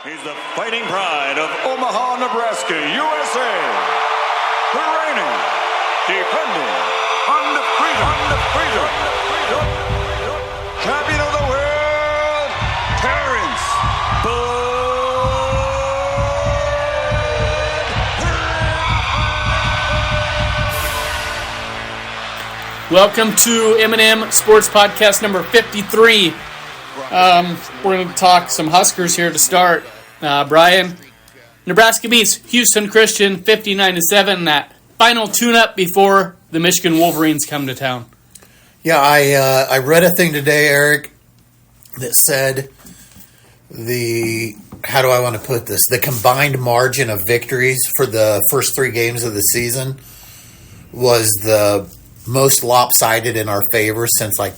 He's the fighting pride of Omaha, Nebraska, USA. The reigning, defending, undefeated champion of the world, Terrence Bud Crawford. Welcome to M&M Sports Podcast number 53. We're going to talk some Huskers here to start. Brian, Nebraska beats Houston Christian 59-7. That final tune-up before the Michigan Wolverines come to town. Yeah, I read a thing today, Eric, that said how do I want to put this? The combined margin of victories for the first three games of the season was the most lopsided in our favor since like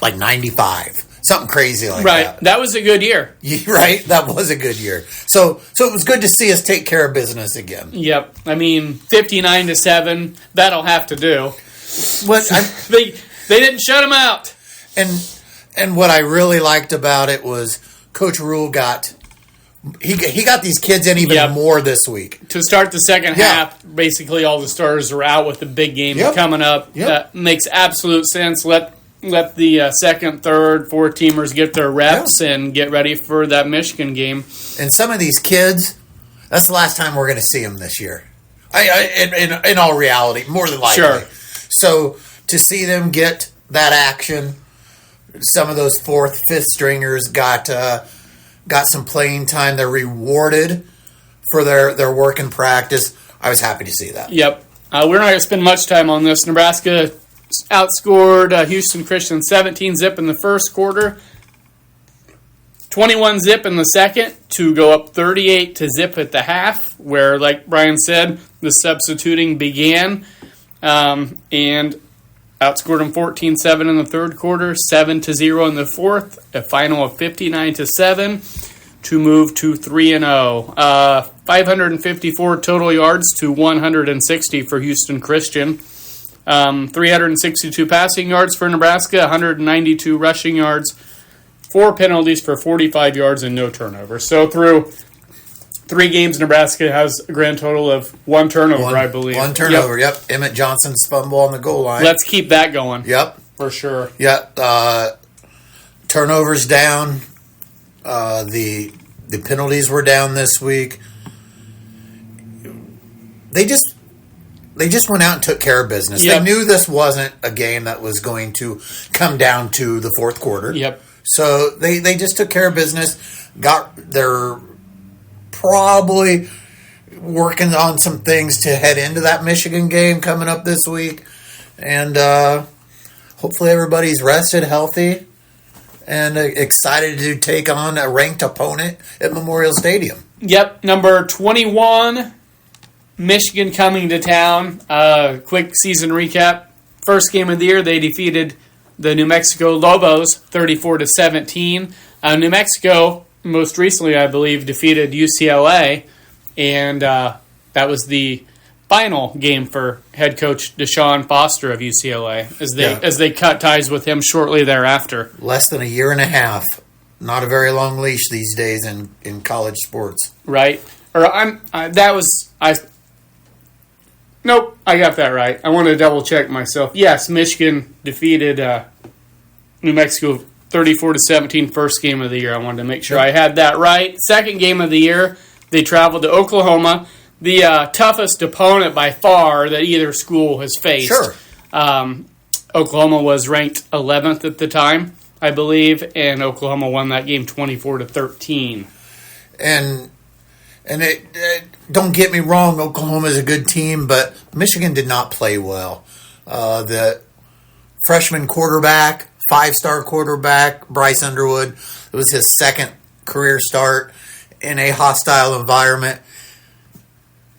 95. Something crazy like that. Right. That was a good year. Right? That was a good year. So it was good to see us take care of business again. Yep. I mean, 59-7, that'll have to do. They didn't shut them out. And what I really liked about it was Coach Rule got these kids in even more this week. To start the second half, basically all the starters are out with the big game coming up. That makes absolute sense. Let the second, third, fourth teamers get their reps and get ready for that Michigan game. And some of these kids, that's the last time we're going to see them this year. In all reality, more than likely. Sure. So to see them get that action, some of those fourth, fifth stringers got some playing time. They're rewarded for their work and practice. I was happy to see that. Yep. We're not going to spend much time on this. Nebraska outscored Houston Christian 17-zip in the first quarter, 21-zip in the second to go up 38-zip at the half, where, like Brian said, the substituting began, and outscored them 14-7 in the third quarter, 7-0 in the fourth, a final of 59-7 to move to 3-0. 554 total yards to 160 for Houston Christian. 362 passing yards for Nebraska, 192 rushing yards, 4 penalties for 45 yards, and no turnovers. So through 3 games, Nebraska has a grand total of 1 turnover, I believe. 1 turnover, yep. Emmett Johnson's fumble on the goal line. Let's keep that going. Yep. For sure. Yep. Turnovers down. The penalties were down this week. They just went out and took care of business. Yep. They knew this wasn't a game that was going to come down to the fourth quarter. Yep. So they just took care of business. They're probably working on some things to head into that Michigan game coming up this week. And hopefully everybody's rested, healthy, and excited to take on a ranked opponent at Memorial Stadium. Yep. Number 21... Michigan coming to town. Quick season recap. First game of the year, they defeated the New Mexico Lobos 34-17. New Mexico, most recently, I believe, defeated UCLA, and that was the final game for head coach Deshaun Foster of UCLA as they cut ties with him shortly thereafter. Less than a year and a half. Not a very long leash these days in college sports. Right. Nope, I got that right. I want to double-check myself. Yes, Michigan defeated New Mexico 34-17 first game of the year. I wanted to make sure I had that right. Second game of the year, they traveled to Oklahoma, the toughest opponent by far that either school has faced. Sure. Oklahoma was ranked 11th at the time, I believe, and Oklahoma won that game 24-13. And don't get me wrong, Oklahoma is a good team, but Michigan did not play well. The freshman quarterback, 5-star quarterback, Bryce Underwood, it was his second career start in a hostile environment.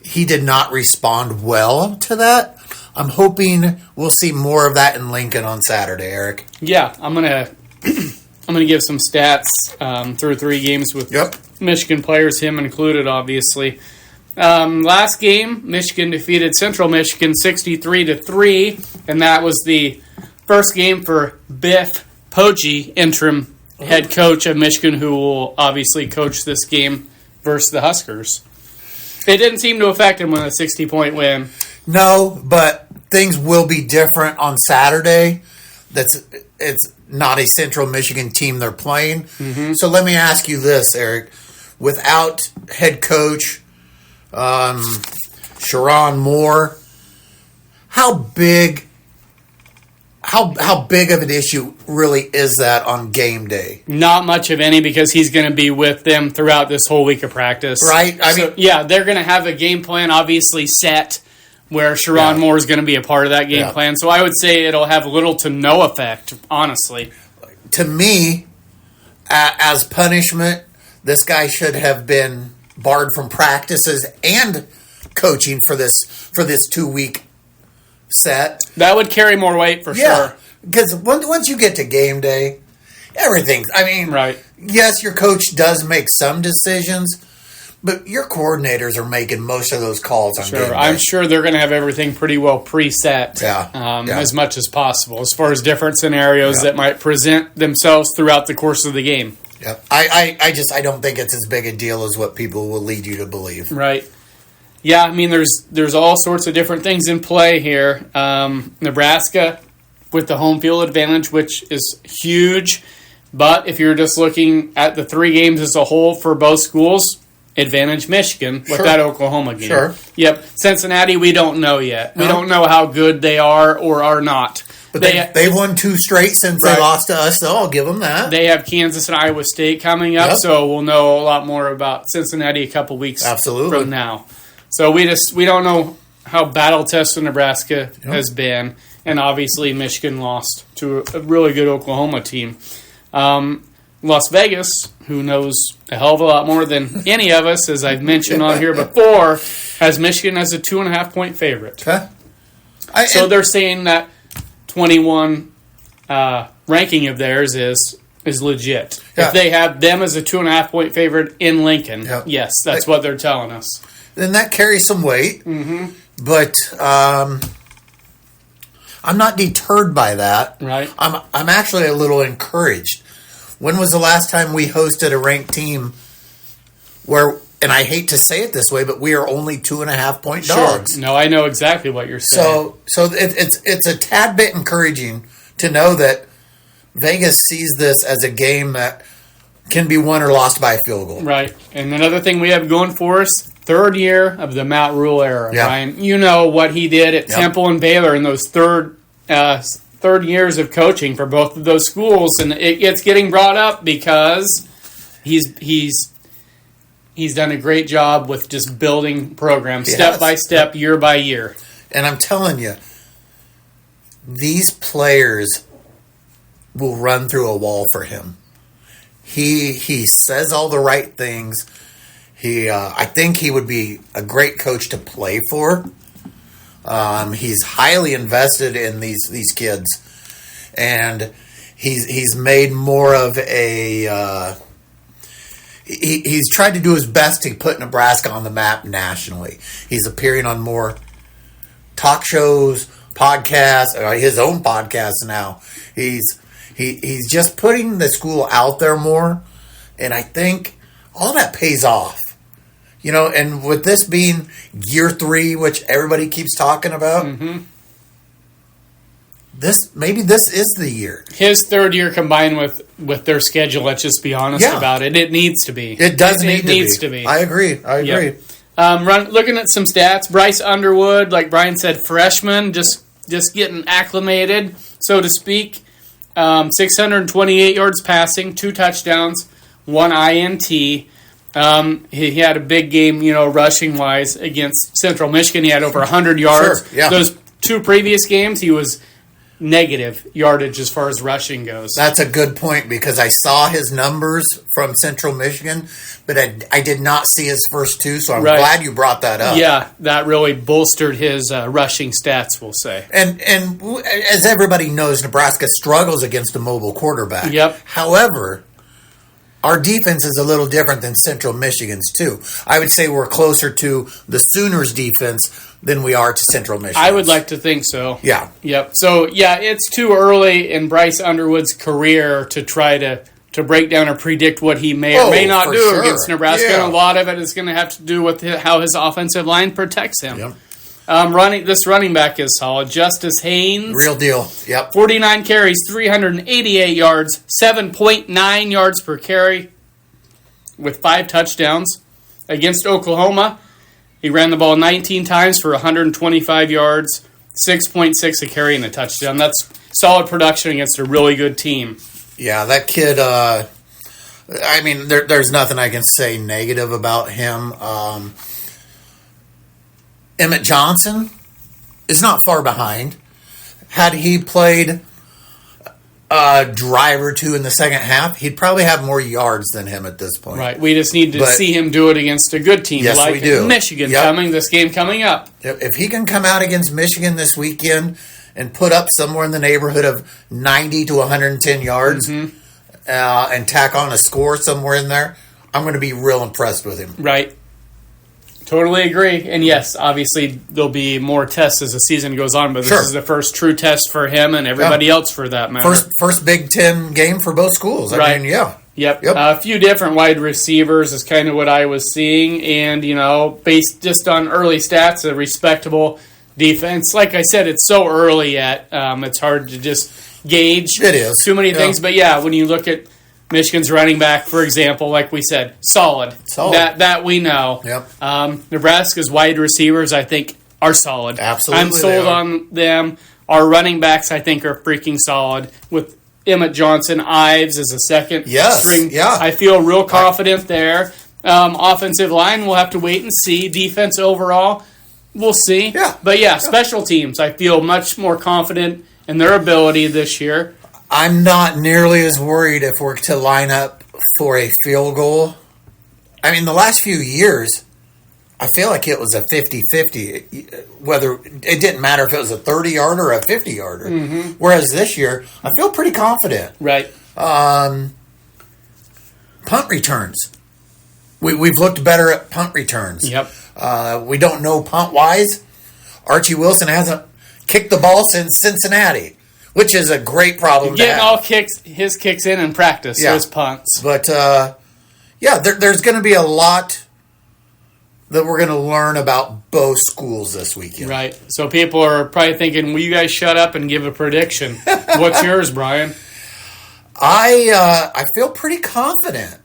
He did not respond well to that. I'm hoping we'll see more of that in Lincoln on Saturday, Eric. Yeah, I'm gonna give some stats through 3 games with Michigan players, him included, obviously. Last game, Michigan defeated Central Michigan 63-3, and that was the first game for Biff Poggi, interim head coach of Michigan, who will obviously coach this game versus the Huskers. It didn't seem to affect him with a 60-point win. No, but things will be different on Saturday. It's not a Central Michigan team they're playing. Mm-hmm. So let me ask you this, Eric. Without head coach Sharon Moore, how big of an issue really is that on game day? Not much of any, because he's going to be with them throughout this whole week of practice. Right? I mean, yeah, they're going to have a game plan obviously set where Sharon Moore is going to be a part of that game plan. So I would say it'll have little to no effect, honestly. To me, as punishment, this guy should have been barred from practices and coaching for this 2-week set. That would carry more weight for sure. Because once you get to game day, everything's... I mean, right. Yes, your coach does make some decisions, but your coordinators are making most of those calls on game day. I'm sure they're going to have everything pretty well preset as much as possible as far as different scenarios that might present themselves throughout the course of the game. Yeah, I don't think it's as big a deal as what people will lead you to believe. Right. Yeah, I mean, there's all sorts of different things in play here. Nebraska with the home field advantage, which is huge. But if you're just looking at the 3 games as a whole for both schools, advantage Michigan with that Oklahoma game. Sure. Yep. Cincinnati, we don't know yet. We don't know how good they are or are not. But they've won 2 straight since they lost to us, so I'll give them that. They have Kansas and Iowa State coming up, so we'll know a lot more about Cincinnati a couple weeks from now. So we don't know how battle-tested Nebraska has been, and obviously Michigan lost to a really good Oklahoma team. Las Vegas, who knows a hell of a lot more than any of us, as I've mentioned on here before, has Michigan as a 2.5-point favorite. Okay. So they're saying that 21 ranking of theirs is legit. Yeah. If they have them as a 2.5-point favorite in Lincoln, yes, that's what they're telling us. Then that carries some weight. Mm-hmm. But I'm not deterred by that. Right. I'm actually a little encouraged. When was the last time we hosted a ranked team where, and I hate to say it this way, but we are only 2.5-point dogs? Sure. No, I know exactly what you're saying. So it's a tad bit encouraging to know that Vegas sees this as a game that can be won or lost by a field goal. Right. And another thing we have going for us, 3rd year of the Matt Rule era, Brian. You know what he did at Temple and Baylor in those third years of coaching for both of those schools, and it's getting brought up because he's done a great job with just building programs step by step, year by year. And I'm telling you, these players will run through a wall for him. He says all the right things. I think he would be a great coach to play for. He's highly invested in these kids, and he's made more of a. He's tried to do his best to put Nebraska on the map nationally. He's appearing on more talk shows, podcasts, his own podcasts now. He's just putting the school out there more, and I think all that pays off. You know, and with this being year 3, which everybody keeps talking about, this is the year. His 3rd year combined with their schedule, let's just be honest about it. It needs to be. It does It needs to be. I agree. Yep. Looking at some stats, Bryce Underwood, like Brian said, freshman, just getting acclimated, so to speak. 628 yards passing, 2 touchdowns, 1 INT. He had a big game, rushing wise against Central Michigan. He had over 100 yards. Sure, yeah. Those 2 previous games, he was negative yardage as far as rushing goes. That's a good point, because I saw his numbers from Central Michigan, but I did not see his first 2, so I'm glad you brought that up. Yeah, that really bolstered his rushing stats, we'll say. And as everybody knows, Nebraska struggles against a mobile quarterback. Yep. However, our defense is a little different than Central Michigan's, too. I would say we're closer to the Sooners' defense than we are to Central Michigan. I would like to think so. Yeah. Yep. So, it's too early in Bryce Underwood's career to try to to break down or predict what he may or may not for do sure. against Nebraska. Yeah. And a lot of it is going to have to do with how his offensive line protects him. Yep. This running back is solid. Justice Haynes. Real deal. Yep. 49 carries, 388 yards, 7.9 yards per carry with 5 touchdowns. Against Oklahoma, he ran the ball 19 times for 125 yards, 6.6 a carry and a touchdown. That's solid production against a really good team. Yeah, that kid, there's nothing I can say negative about him. Emmett Johnson is not far behind. Had he played a drive or two in the second half, he'd probably have more yards than him at this point. Right. We just need to see him do it against a good team Yes, like we do. Michigan Yep. this game coming up. If he can come out against Michigan this weekend and put up somewhere in the neighborhood of 90 to 110 yards and tack on a score somewhere in there, I'm going to be real impressed with him. Right. Totally agree. And yes, obviously there'll be more tests as the season goes on, but this is the first true test for him and everybody else for that matter. First Big Ten game for both schools. I mean, yeah. Yep. A few different wide receivers is kind of what I was seeing. And, based just on early stats, a respectable defense. Like I said, it's so early yet. It's hard to just gauge too many things. But, when you look at Michigan's running back, for example, like we said, solid. That we know. Yep. Nebraska's wide receivers, I think, are solid. Absolutely. I'm sold on them. Our running backs, I think, are freaking solid. With Emmett Johnson, Ives as a second string. Yeah. I feel real confident there. Offensive line, we'll have to wait and see. Defense overall, we'll see. Yeah. But, special teams, I feel much more confident in their ability this year. I'm not nearly as worried if we're to line up for a field goal. I mean, the last few years, I feel like it was a 50-50. Whether it didn't matter if it was a 30-yarder or a 50-yarder. Mm-hmm. Whereas this year, I feel pretty confident. Right. Punt returns. We've looked better at punt returns. Yep. We don't know punt-wise. Archie Wilson hasn't kicked the ball since Cincinnati, which is a great problem to have. Getting all his kicks in practice, his punts. But, there's going to be a lot that we're going to learn about both schools this weekend. Right. So people are probably thinking, will you guys shut up and give a prediction? What's yours, Brian? I feel pretty confident.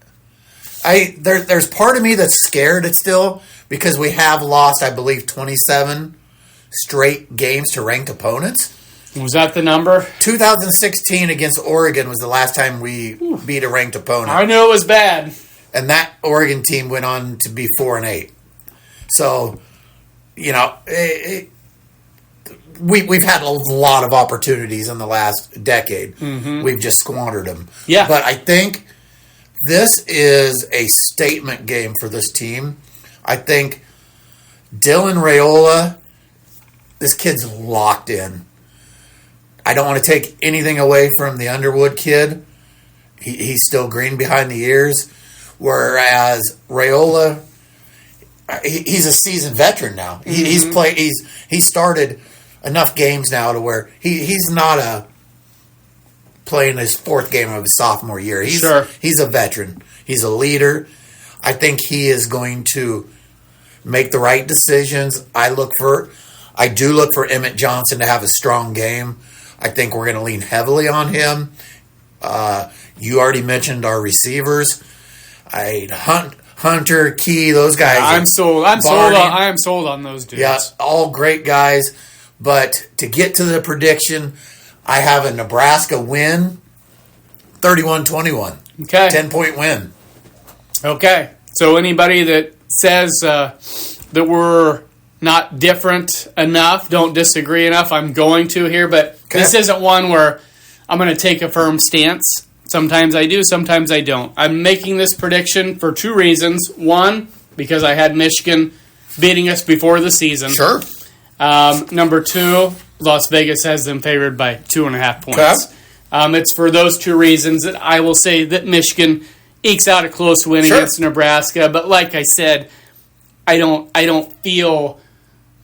There's part of me that's scared still because we have lost, I believe, 27 straight games to ranked opponents. Was that the number? 2016 against Oregon was the last time we beat a ranked opponent. I knew it was bad. And that Oregon team went on to be 4-8. So, we've had a lot of opportunities in the last decade. Mm-hmm. We've just squandered them. Yeah. But I think this is a statement game for this team. I think Dylan Raiola, this kid's locked in. I don't want to take anything away from the Underwood kid. He's still green behind the ears. Whereas Raiola, he's a seasoned veteran now. Mm-hmm. He's started enough games now to where he's not playing his fourth game of his sophomore year. He's a veteran. He's a leader. I think he is going to make the right decisions. I do look for Emmett Johnson to have a strong game. I think we're going to lean heavily on him. You already mentioned our receivers. Hunter, Key, those guys. I'm sold. I am sold on those dudes. Yeah, all great guys. But to get to the prediction, I have a Nebraska win, 31-21. Okay. 10-point win. Okay. So anybody that says that we're not different enough, don't disagree enough, I'm going to here. But this isn't one where I'm going to take a firm stance. Sometimes I do, sometimes I don't. I'm making this prediction for two reasons. One, because I had Michigan beating us before the season. Sure. Number two, Las Vegas has them favored by 2.5 points. Okay. It's for those two reasons that I will say that Michigan ekes out a close win against Nebraska. But like I said, I don't feel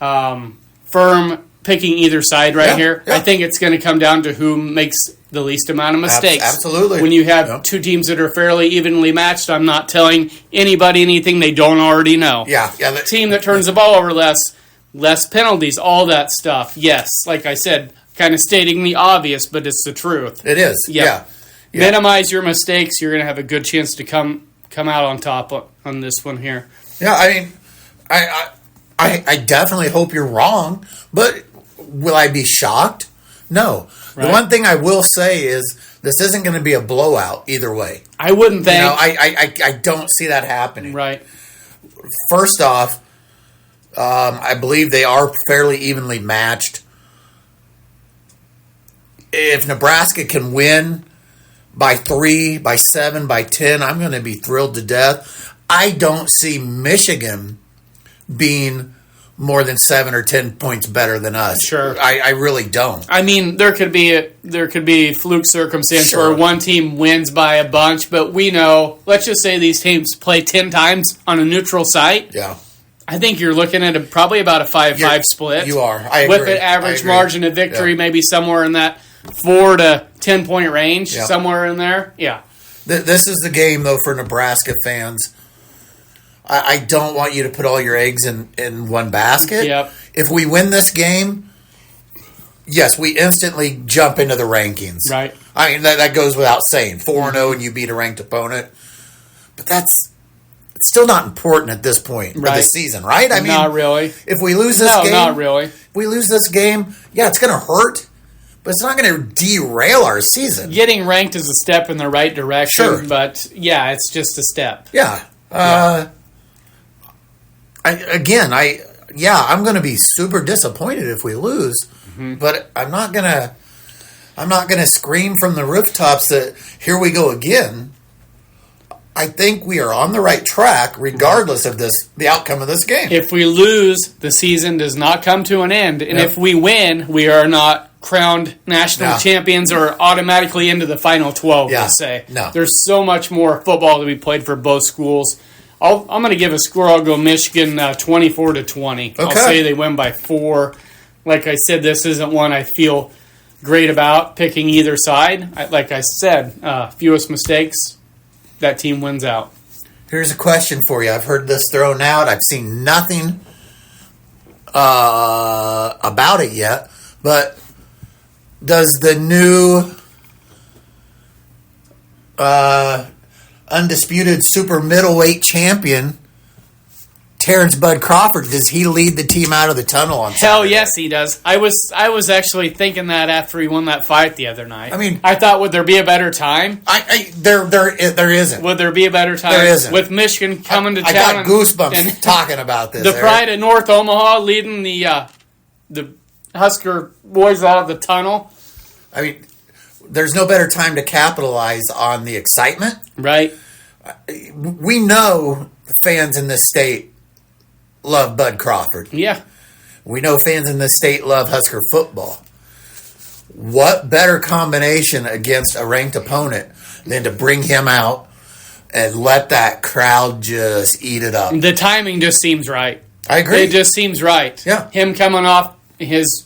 firm picking either side here. Yeah. I think it's going to come down to who makes the least amount of mistakes. Absolutely. When you have two teams that are fairly evenly matched, I'm not telling anybody anything they don't already know. Yeah. Team that turns the ball over less penalties, all that stuff. Yes, like I said, kind of stating the obvious, but it's the truth. It is. Yeah. Minimize your mistakes. You're going to have a good chance to come out on top on this one here. Yeah, I mean, I definitely hope you're wrong, but will I be shocked? No. Right. The one thing I will say is this isn't going to be a blowout either way. I wouldn't think. I don't see that happening. Right. First off, I believe they are fairly evenly matched. If Nebraska can win by 3, by 7, by 10, I'm going to be thrilled to death. I don't see Michigan being more than 7 or 10 points better than us. Sure. I really don't. I mean, there could be fluke circumstance Sure. where one team wins by a bunch, but we know, let's just say these teams play 10 times on a neutral site. Yeah. I think you're looking at probably about a 5-5 split. You are. I agree. With an average margin of victory, maybe somewhere in that 4 to 10 point range, somewhere in there. Yeah. This is the game, though, for Nebraska fans. I don't want you to put all your eggs in one basket. Yep. If we win this game, yes, we instantly jump into the rankings. Right. I mean, that goes without saying. 4-0 and you beat a ranked opponent. But it's still not important at this point of the season, right? I mean, not really. If we lose this game... not really. If we lose this game, it's going to hurt, but it's not going to derail our season. Getting ranked is a step in the right direction, Sure. but, it's just a step. Yeah. I'm going to be super disappointed if we lose, but I'm not going to scream from the rooftops that here we go again. I think we are on the right track regardless of the outcome of this game. If we lose, the season does not come to an end, and if we win, we are not crowned national champions or automatically into the final 12, let's say. No. There's so much more football to be played for both schools. I'm going to give a score. I'll go Michigan 24-20. Okay. I'll say they win by 4. Like I said, this isn't one I feel great about picking either side. Like I said, fewest mistakes, that team wins out. Here's a question for you. I've heard this thrown out. I've seen nothing about it yet. But does the new undisputed super middleweight champion, Terrence Bud Crawford, does he lead the team out of the tunnel on Saturday? Hell yes, he does. I was actually thinking that after he won that fight the other night. I mean, I thought, would there be a better time? There isn't. Would there be a better time? There isn't. With Michigan coming to I town. got goosebumps talking about this. The pride of North Omaha leading the Husker boys out of the tunnel. I mean, there's no better time to capitalize on the excitement. Right. We know fans in this state love Bud Crawford. Yeah. We know fans in this state love Husker football. What better combination against a ranked opponent than to bring him out and let that crowd just eat it up? The timing just seems right. I agree. It just seems right. Yeah. Him coming off his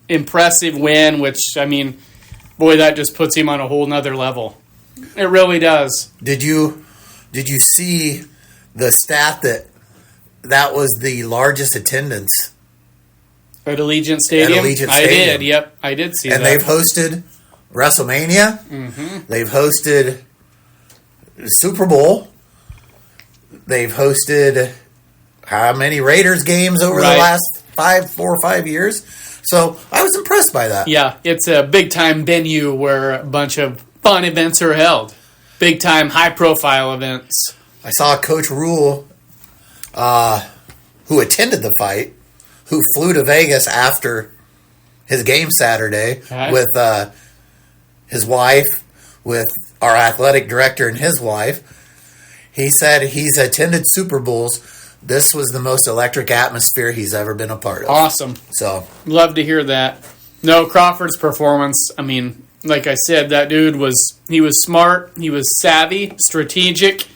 impressive win, which, I mean, boy, that just puts him on a whole nother level. It really does. Did you see the stat that was the largest attendance at Allegiant Stadium? I did. Yep, I did see that. And they've hosted WrestleMania. Mm-hmm. They've hosted Super Bowl. They've hosted how many Raiders games over the last 4 or 5 years? So I was impressed by that. Yeah, it's a big-time venue where a bunch of fun events are held. Big-time, high-profile events. I saw Coach Rule, who attended the fight, who flew to Vegas after his game Saturday with his wife, with our athletic director and his wife. He said he's attended Super Bowls. This was the most electric atmosphere he's ever been a part of. Awesome. So love to hear that. No, Crawford's performance, I mean, like I said, that dude was smart, he was savvy, strategic,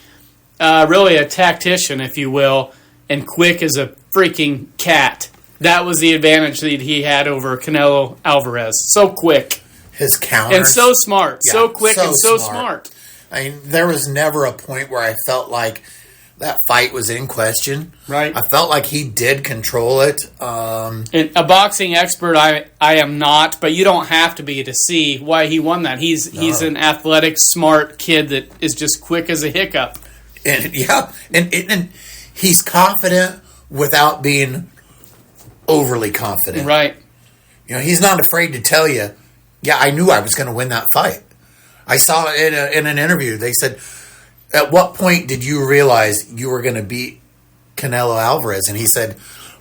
really a tactician, if you will, and quick as a freaking cat. That was the advantage that he had over Canelo Alvarez. So quick. His counters. And so smart. Yeah, so quick so and so smart. smart. I mean, there was never a point where I felt like that fight was in question. Right. I felt like he did control it. And a boxing expert, I am not, but you don't have to be to see why he won that. He's an athletic, smart kid that is just quick as a hiccup. And and he's confident without being overly confident. Right. You know, he's not afraid to tell you, yeah, I knew I was going to win that fight. I saw in an interview, they said, at what point did you realize you were going to beat Canelo Alvarez? And he said,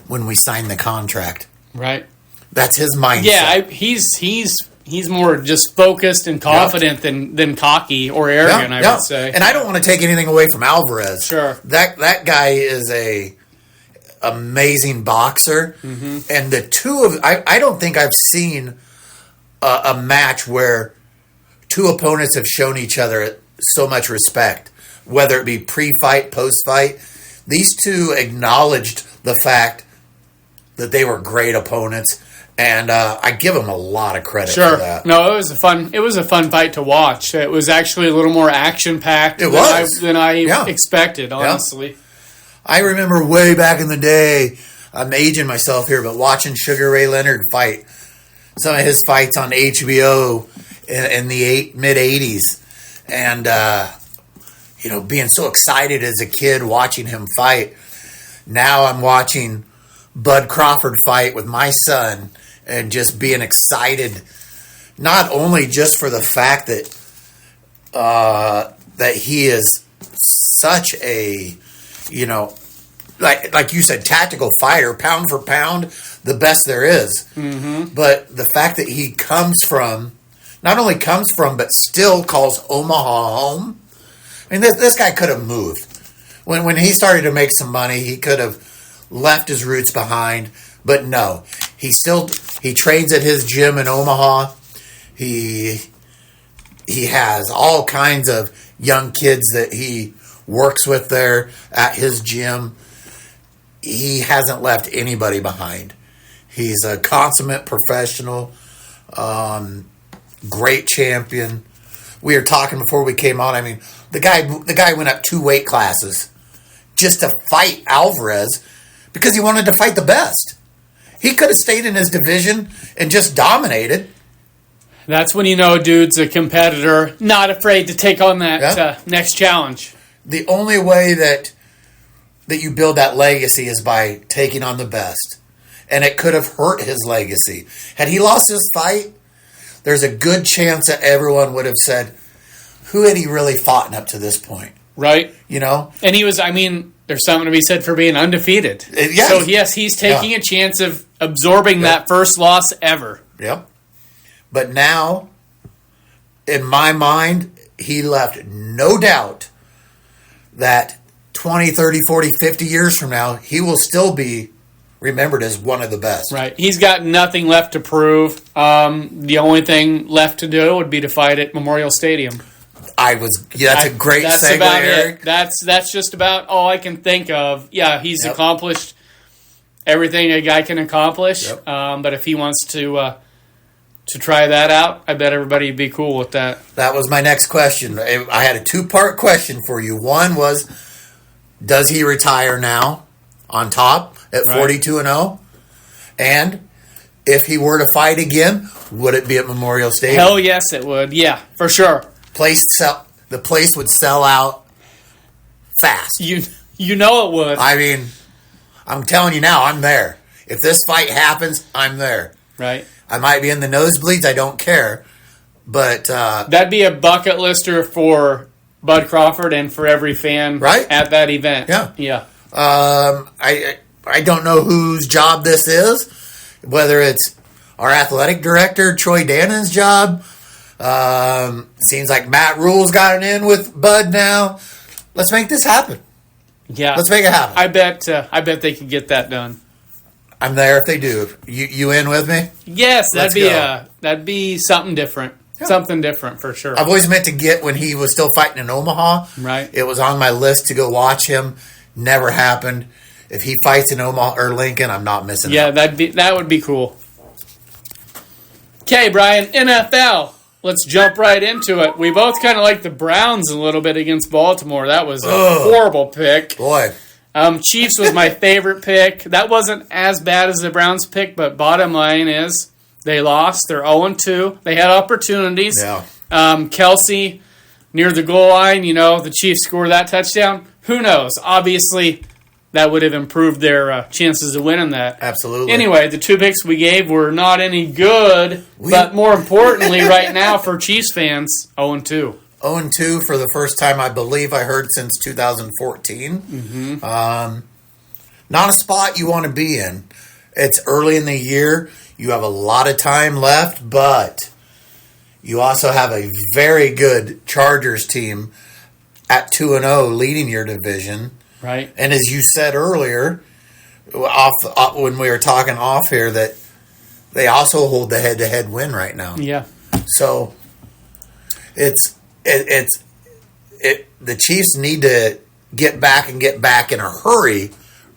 when we signed the contract. Right. That's his mindset. Yeah, he's more just focused and confident than cocky or arrogant, I would say. And I don't want to take anything away from Alvarez. Sure. That guy is a amazing boxer. Mm-hmm. And the two of I don't think I've seen a match where two opponents have shown each other so much respect, whether it be pre-fight, post-fight. These two acknowledged the fact that they were great opponents, and I give them a lot of credit for that. No, it was a fun fight to watch. It was actually a little more action-packed than I expected, honestly. Yeah. I remember way back in the day, I'm aging myself here, but watching Sugar Ray Leonard fight. Some of his fights on HBO in the mid-'80s. And, being so excited as a kid watching him fight. Now I'm watching Bud Crawford fight with my son and just being excited, not only just for the fact that that he is such a, like you said, tactical fighter, pound for pound, the best there is. Mm-hmm. But the fact that he not only comes from, but still calls Omaha home. I mean, this guy could have moved. When he started to make some money, he could have left his roots behind. But no, he trains at his gym in Omaha. He has all kinds of young kids that he works with there at his gym. He hasn't left anybody behind. He's a consummate professional, great champion. We were talking before we came on. I mean, the guy went up 2 weight classes just to fight Alvarez because he wanted to fight the best. He could have stayed in his division and just dominated. That's when you know a dude's a competitor, not afraid to take on that next challenge. The only way that you build that legacy is by taking on the best. And it could have hurt his legacy. Had he lost his fight, there's a good chance that everyone would have said, who had he really fought up to this point? Right. And he was, there's something to be said for being undefeated. Yeah. So, yes, he's taking a chance of absorbing that first loss ever. Yep. But now, in my mind, he left no doubt that 20, 30, 40, 50 years from now, he will still be remembered as one of the best. Right. He's got nothing left to prove. The only thing left to do would be to fight at Memorial Stadium. That's a great segue, about Eric. That's just about all I can think of. Yeah, he's accomplished everything a guy can accomplish. Yep. But if he wants to try that out, I bet everybody would be cool with that. That was my next question. I had a 2-part question for you. One was, does he retire now on top at 42-0? And if he were to fight again, would it be at Memorial Stadium? Hell yes, it would. Yeah, for sure. The place would sell out fast. You know it would. I mean, I'm telling you now, I'm there. If this fight happens, I'm there. Right. I might be in the nosebleeds. I don't care. But that'd be a bucket lister for Bud Crawford and for every fan at that event. Yeah. I don't know whose job this is, whether it's our athletic director, Troy Dannon's job. Seems like Matt Rule's got it in with Bud now. Let's make this happen. Yeah. Let's make it happen. I bet they could get that done. I'm there if they do. You in with me? Yes, that'd be something different. Yeah. Something different for sure. I've always meant to get when he was still fighting in Omaha. Right. It was on my list to go watch him. Never happened. if he fights in Omaha or Lincoln, I'm not missing Yeah, out. that would be cool. Okay, Brian, NFL. Let's jump right into it. We both kind of like the Browns a little bit against Baltimore. That was a horrible pick. Boy. Chiefs was my favorite pick. That wasn't as bad as the Browns pick, but bottom line is they lost. They're 0-2. They had opportunities. Yeah. Kelsey near the goal line, the Chiefs scored that touchdown. Who knows? Obviously, that would have improved their chances of winning that. Absolutely. Anyway, the 2 picks we gave were not any good, but more importantly right now for Chiefs fans, 0-2. 0-2 for the first time, I believe I heard, since 2014. Mm-hmm. Not a spot you want to be in. It's early in the year. You have a lot of time left, but you also have a very good Chargers team at 2-0 leading your division. Right. And as you said earlier, when we were talking off here, that they also hold the head-to-head win right now. Yeah. So the Chiefs need to get back in a hurry,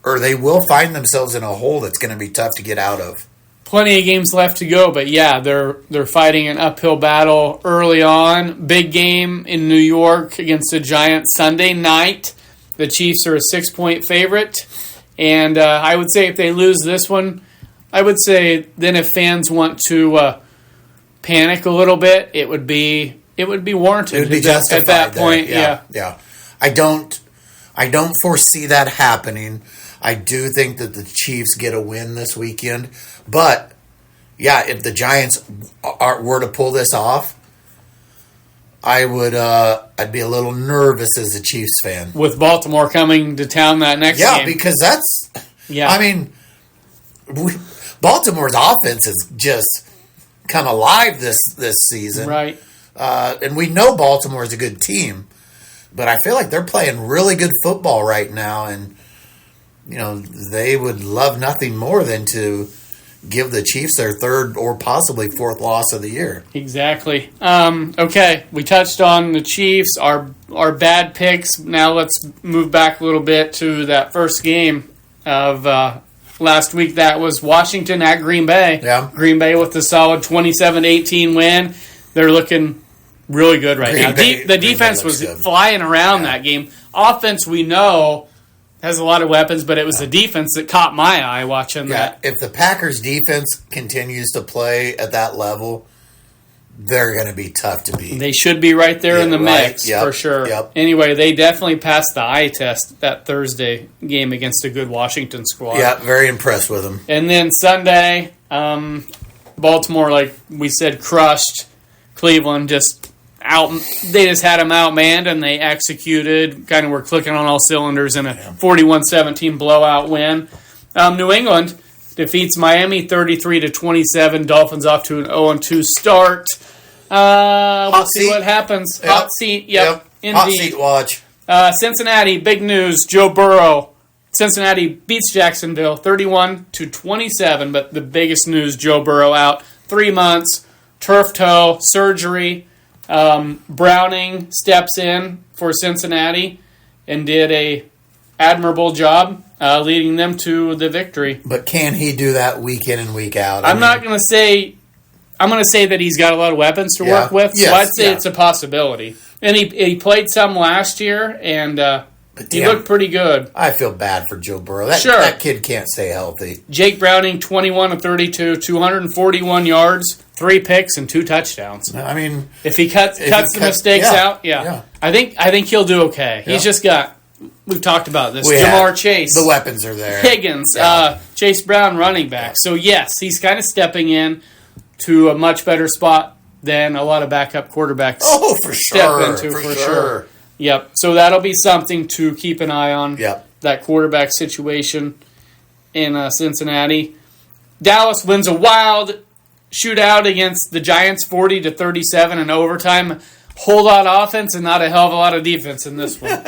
or they will find themselves in a hole that's going to be tough to get out of. Plenty of games left to go, but yeah, they're fighting an uphill battle early on. Big game in New York against the Giants Sunday night. The Chiefs are a 6-point favorite, and I would say if they lose this one, I would say then if fans want to panic a little bit, it would be warranted. It would be justified at that point. Yeah. I don't foresee that happening. I do think that the Chiefs get a win this weekend, but yeah, if the Giants were to pull this off, I'd be a little nervous as a Chiefs fan. With Baltimore coming to town that next game. Yeah, because that's... Yeah. I mean, Baltimore's offense has just come alive this season. Right. And we know Baltimore's a good team, but I feel like they're playing really good football right now, and they would love nothing more than to give the Chiefs their 3rd or possibly 4th loss of the year. Exactly. Okay, we touched on the Chiefs, our bad picks. Now let's move back a little bit to that first game of last week. That was Washington at Green Bay. Yeah. Green Bay with a solid 27-18 win. They're looking really good right now. The defense was flying around that game. Offense, we know, has a lot of weapons, but it was the defense that caught my eye watching that. If the Packers' defense continues to play at that level, they're going to be tough to beat. They should be right there in the mix, for sure. Yep. Anyway, they definitely passed the eye test that Thursday game against a good Washington squad. Yeah, very impressed with them. And then Sunday, Baltimore, like we said, crushed Cleveland. They just had them outmanned, and they executed. Kind of were clicking on all cylinders in a 41-17 blowout win. New England defeats Miami 33-27. Dolphins off to an 0-2 start. We'll see what happens. Yep. Hot seat, yep. Indeed. Hot seat watch. Cincinnati, big news. Joe Burrow. Cincinnati beats Jacksonville 31-27, but the biggest news, Joe Burrow out 3 months, turf toe, surgery. Browning steps in for Cincinnati and did a admirable job leading them to the victory. But can he do that week in and week out? I'm going to say that he's got a lot of weapons to work with, so I'd say it's a possibility. And he played some last year, and he looked pretty good. I feel bad for Joe Burrow. That kid can't stay healthy. Jake Browning, 21-32, 241 yards, 3 picks, and 2 touchdowns. I mean, if he cuts the mistakes out, I think he'll do okay. Yeah. He's just got. We've talked about this. Jamar Chase, the weapons are there. Higgins, Chase Brown, running back. So yes, he's kind of stepping in to a much better spot than a lot of backup quarterbacks. Oh, for sure, step into for sure. Yep. So that'll be something to keep an eye on. Yep. That quarterback situation in Cincinnati. Dallas wins a wild shootout against the Giants, 40-37 in overtime. Whole lot of offense and not a hell of a lot of defense in this one.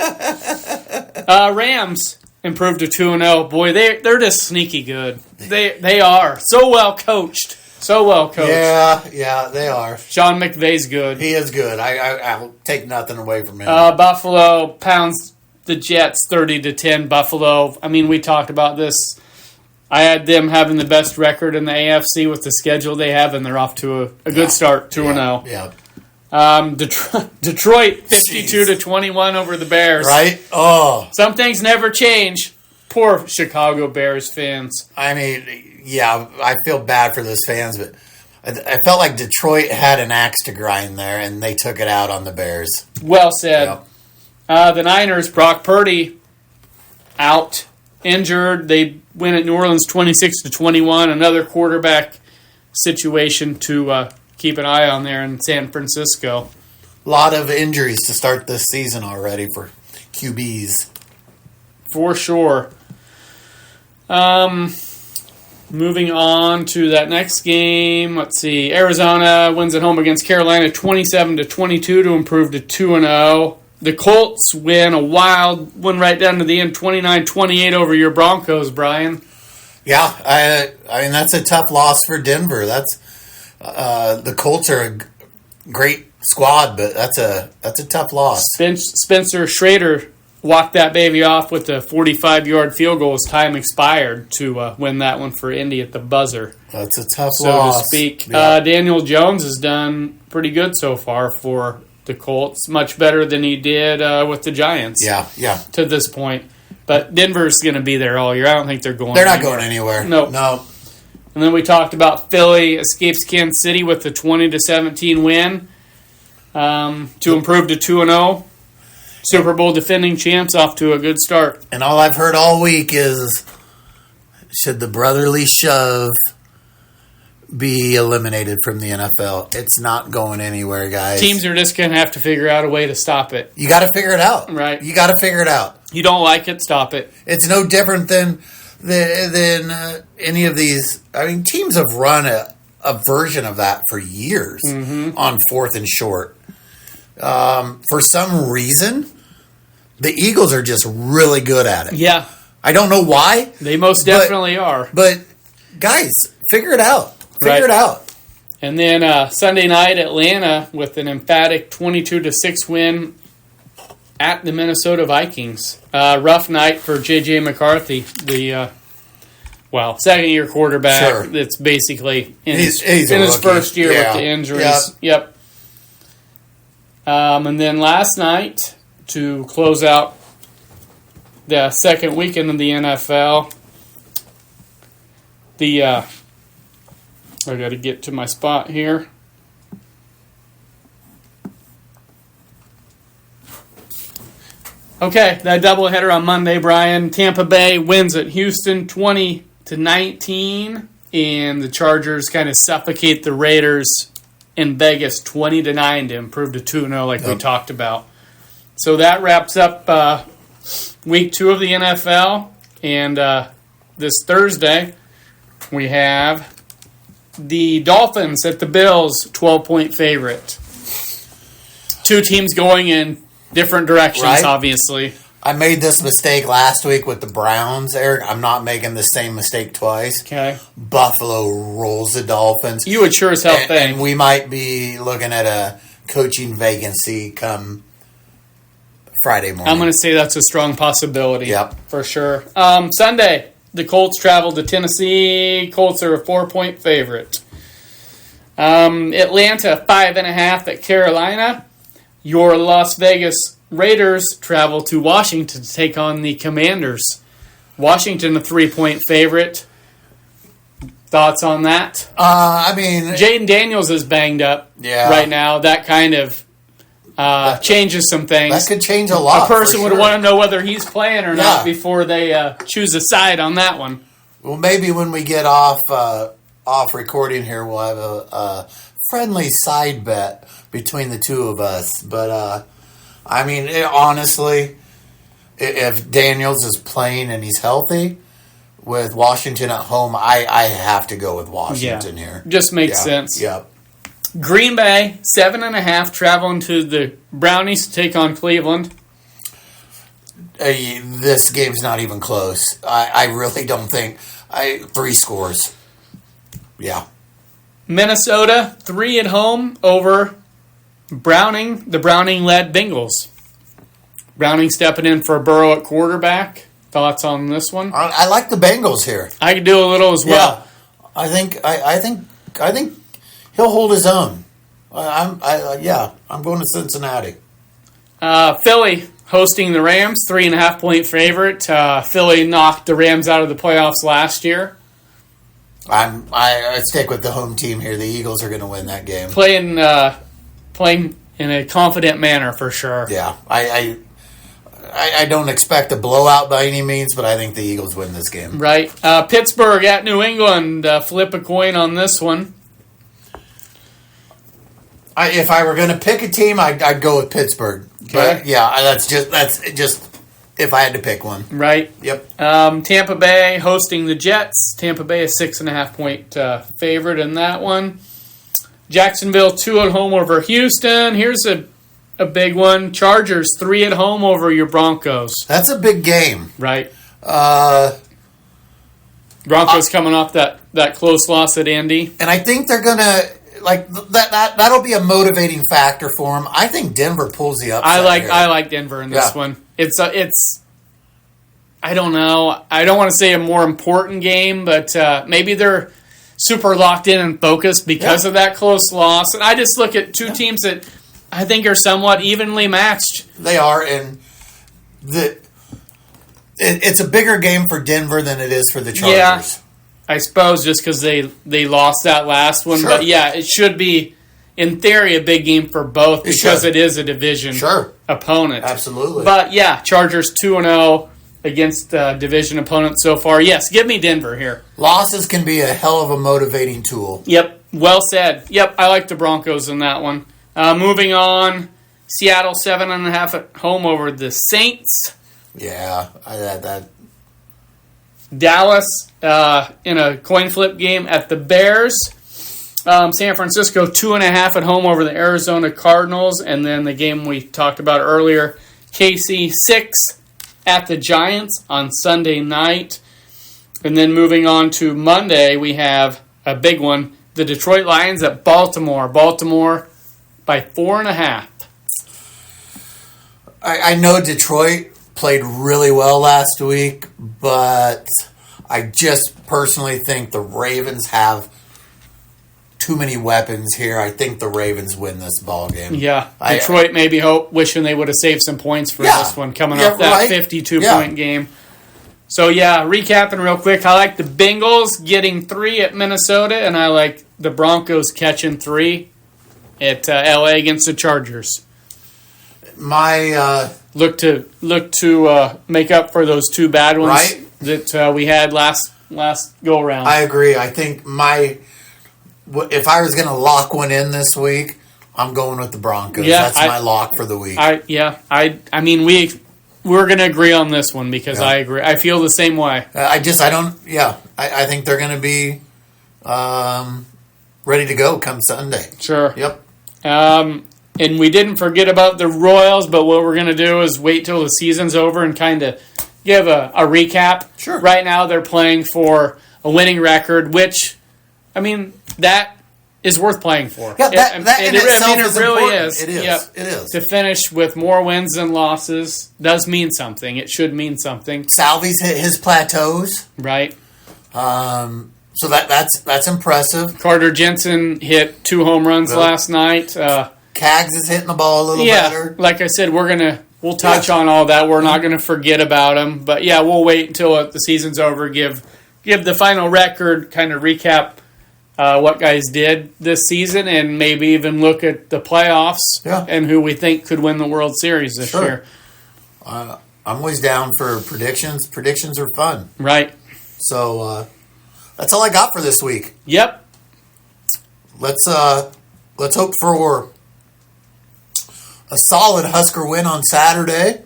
Rams improved to 2-0. Boy, they're just sneaky good. They are so well coached. So well coached. Yeah, they are. Sean McVay's good. He is good. I'll take nothing away from him. Buffalo pounds the Jets 30-10 Buffalo. I mean, we talked about this. I had them having the best record in the AFC with the schedule they have, and they're off to a good start, 2-0. Yeah. Detroit 52-21 over the Bears. Right? Oh. Some things never change. Poor Chicago Bears fans. I mean, yeah, I feel bad for those fans, but I felt like Detroit had an axe to grind there, and they took it out on the Bears. Well said. Yep. The Niners, Brock Purdy, out, injured. They win at New Orleans 26-21. Another quarterback situation to keep an eye on there in San Francisco. A lot of injuries to start this season already for QBs. For sure. Moving on to that next game. Let's see. Arizona wins at home against Carolina 27-22 to improve to 2-0. The Colts win a wild one right down to the end, 29-28 over your Broncos, Brian. Yeah, I mean, that's a tough loss for Denver. That's the Colts are a great squad, but that's a tough loss. Spencer Schrader walked that baby off with a 45-yard field goal as time expired to win that one for Indy at the buzzer. That's a tough so loss. to speak. Yeah. Daniel Jones has done pretty good so far for the Colts, much better than he did with the Giants. Yeah. To this point. But Denver's going to be there all year. I don't think they're going They're not anywhere. going anywhere. No. And then we talked about Philly escapes Kansas City with the 20-17 win to improve to 2-0. Super Bowl defending champs off to a good start. And all I've heard all week is, should the brotherly shove be eliminated from the NFL? It's not going anywhere, guys. Teams are just going to have to figure out a way to stop it. You got to figure it out. Right. You got to figure it out. You don't like it, stop it. It's no different than any of these. I mean, teams have run a version of that for years on 4th and short. For some reason, the Eagles are just really good at it. Yeah. I don't know why. They most definitely are. But, guys, figure it out. Figure it out. And then Sunday night, Atlanta with an emphatic 22-6 win at the Minnesota Vikings. Rough night for J.J. McCarthy, the second-year quarterback. Sure. That's basically in He's his first year with the injuries. Yep. And then last night, to close out the second weekend of the NFL, I got to get to my spot here. Okay, that doubleheader on Monday, Brian. Tampa Bay wins at Houston 20-19, and the Chargers kind of suffocate the Raiders in Vegas 20-9 to improve to 2-0 like we talked about. So that wraps up week 2 of the NFL, and this Thursday we have the Dolphins at the Bills, 12-point favorite. Two teams going in different directions, right? Obviously. I made this mistake last week with the Browns, Eric. I'm not making the same mistake twice. Okay. Buffalo rolls the Dolphins. You would sure as hell think. And we might be looking at a coaching vacancy come Friday morning. I'm going to say that's a strong possibility. Yep. For sure. Sunday, the Colts travel to Tennessee. Colts are a 4-point favorite. Atlanta, 5.5 at Carolina. Your Las Vegas Raiders travel to Washington to take on the Commanders. Washington, a 3-point favorite. Thoughts on that? I mean, Jaden Daniels is banged up right now. That kind of changes some things. that could change a lot. A person for would sure. want to know whether he's playing or not Yeah. before they choose a side on that one. Well, maybe when we get off recording here, we'll have a friendly side bet between the two of us. But I mean, honestly, if Daniels is playing and he's healthy with Washington at home, I have to go with Washington here. Just makes sense. Yep. Green Bay, 7.5, traveling to the Brownies to take on Cleveland. This game's not even close. I really don't think. 3 scores. Yeah. Minnesota, 3 at home over the Browning-led Bengals. Browning stepping in for Burrow at quarterback. Thoughts on this one? I like the Bengals here. I could do a little as well. Yeah, I think he'll hold his own. I'm going to Cincinnati. Philly hosting the Rams, 3.5-point favorite. Philly knocked the Rams out of the playoffs last year. I stick with the home team here. The Eagles are going to win that game. Playing in a confident manner for sure. Yeah, I don't expect a blowout by any means, but I think the Eagles win this game. Right. Pittsburgh at New England. Flip a coin on this one. If I were going to pick a team, I'd go with Pittsburgh. Okay. But yeah, that's just if I had to pick one. Right. Yep. Tampa Bay hosting the Jets. Tampa Bay is 6.5-point favorite in that one. Jacksonville 2 at home over Houston. Here's a big one. Chargers 3 at home over your Broncos. That's a big game. Right. Broncos coming off that close loss at Indy. And I think they're going to that'll be a motivating factor for them. I think Denver pulls the upset. I like Denver in this one. It's I don't know. I don't want to say a more important game, but maybe they're super locked in and focused because of that close loss. And I just look at two teams that I think are somewhat evenly matched. They are, and it's a bigger game for Denver than it is for the Chargers. Yeah, I suppose just because they lost that last one. Sure. But yeah, it should be, in theory, a big game for both because it is a division opponent. Absolutely. But yeah, Chargers 2-0 against division opponents so far. Yes, give me Denver here. Losses can be a hell of a motivating tool. Yep, well said. Yep, I like the Broncos in that one. Moving on, Seattle 7.5 at home over the Saints. Yeah, that. Dallas in a coin flip game at the Bears. San Francisco 2.5 at home over the Arizona Cardinals, and then the game we talked about earlier, KC 6 at the Giants on Sunday night. And then moving on to Monday, we have a big one, the Detroit Lions at Baltimore. Baltimore by 4.5. I know Detroit played really well last week, but I just personally think the Ravens have too many weapons here. I think the Ravens win this ball game. Yeah, Detroit maybe wishing they would have saved some points for this one, coming off that 52-point game. So yeah, recapping real quick, I like the Bengals getting 3 at Minnesota, and I like the Broncos catching 3 at LA against the Chargers. My look to make up for those 2 bad ones that we had last go around. I agree. I think if I was going to lock one in this week, I'm going with the Broncos. Yeah, that's my lock for the week. I mean we're going to agree on this one because I agree. I feel the same way. I think they're going to be ready to go come Sunday. Sure. Yep. And we didn't forget about the Royals, but what we're going to do is wait till the season's over and kind of give a recap. Sure. Right now they're playing for a winning record, which, I mean, that is worth playing for. Yeah, it really important. is. It is. Yep. It is. To finish with more wins than losses does mean something. It should mean something. Salvy's hit his plateaus. Right. So that's impressive. Carter Jensen hit 2 home runs last night. Cags is hitting the ball a little better. Like I said, we'll touch on all that. We're not going to forget about him. But yeah, we'll wait until the season's over, give the final record, kind of recap what guys did this season, and maybe even look at the playoffs and who we think could win the World Series this year. I'm always down for predictions. Predictions are fun. Right. So that's all I got for this week. Yep. Let's hope for a solid Husker win on Saturday.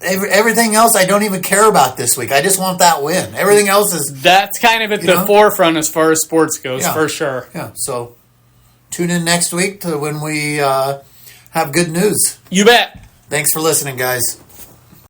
Everything else I don't even care about this week. I just want that win. Everything else is... That's kind of at the forefront as far as sports goes, for sure. Yeah, so tune in next week to when we have good news. You bet. Thanks for listening, guys.